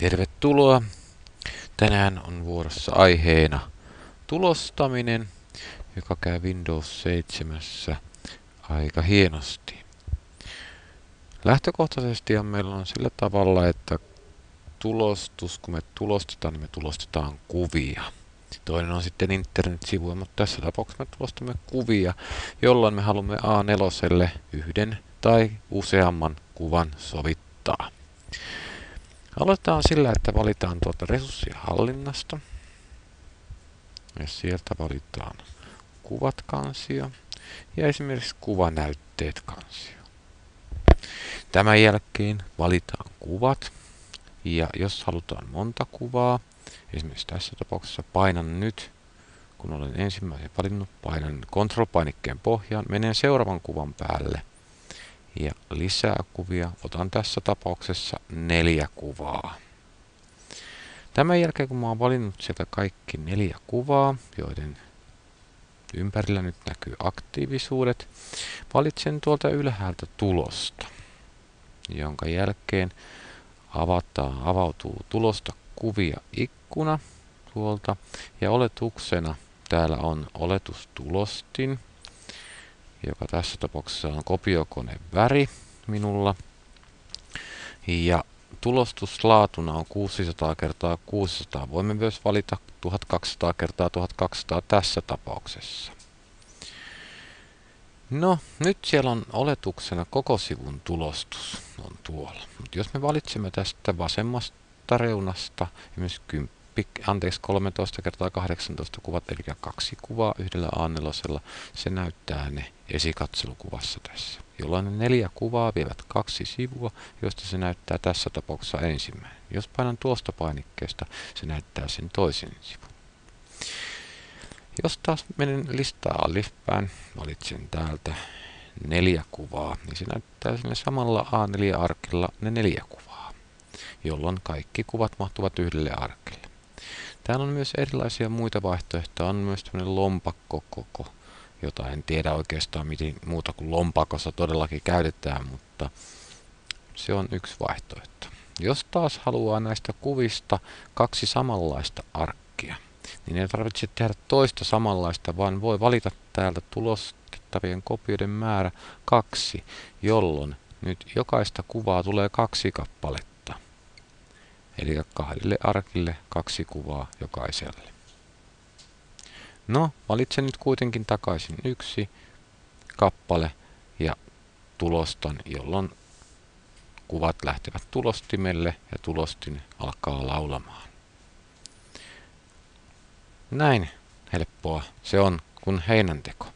Tervetuloa! Tänään on vuorossa aiheena tulostaminen, joka käy Windows 7 aika hienosti. Lähtökohtaisesti meillä on sillä tavalla, että kun me tulostetaan, niin me tulostetaan kuvia. Toinen on sitten internetsivuja, mutta tässä tapauksessa me tulostamme kuvia, jolloin me haluamme A4:lle yhden tai useamman kuvan sovittaa. Aloitetaan sillä, että valitaan tuolta resurssien hallinnasta. Ja sieltä valitaan kuvat-kansio ja esimerkiksi kuvanäytteet-kansio. Tämän jälkeen valitaan kuvat. Ja jos halutaan monta kuvaa, esimerkiksi tässä tapauksessa painan nyt, kun olen ensimmäisen valinnut, painan Ctrl-painikkeen pohjaan, menen seuraavan kuvan päälle. Ja lisää kuvia, otan tässä tapauksessa 4 kuvaa. Tämän jälkeen kun mä oon valinnut sieltä kaikki 4 kuvaa, joiden ympärillä nyt näkyy aktiivisuudet, valitsen tuolta ylhäältä tulosta, jonka jälkeen avautuu tulosta kuvia ikkuna tuolta ja oletuksena täällä on oletustulostin, joka tässä tapauksessa on kopiokoneen väri minulla. Ja tulostuslaatuna on 600 x 600. Voimme myös valita 1200 x 1200 tässä tapauksessa. No, nyt siellä on oletuksena koko sivun tulostus on tuolla. Mutta jos me valitsemme tästä vasemmasta reunasta esimerkiksi 13 x 18 kuvat, eli 2 kuvaa yhdellä A4:lla, se näyttää ne esikatselukuvassa tässä. Jolloin ne 4 kuvaa vievät 2 sivua, joista se näyttää tässä tapauksessa ensimmäinen. Jos painan tuosta painikkeesta, se näyttää sen toisen sivun. Jos taas menen listaa alaspäin, valitsen täältä 4 kuvaa, niin se näyttää sinne samalla A4-arkilla ne 4 kuvaa, jolloin kaikki kuvat mahtuvat yhdelle arkille. Täällä on myös erilaisia muita vaihtoehtoja. On myös tämmöinen lompakkokoko, jota en tiedä oikeastaan miten muuta kuin lompakossa todellakin käytetään, mutta se on yksi vaihtoehto. Jos taas haluaa näistä kuvista 2 samanlaista arkkia, niin ei tarvitse tehdä toista samanlaista, vaan voi valita täältä tulostettavien kopioiden määrä 2, jolloin nyt jokaista kuvaa tulee 2 kappaletta. Eli 2 arkille 2 kuvaa jokaiselle. No, valitsen nyt kuitenkin takaisin 1 kappale ja tulostan, jolloin kuvat lähtevät tulostimelle ja tulostin alkaa laulamaan. Näin helppoa se on kuin heinänteko.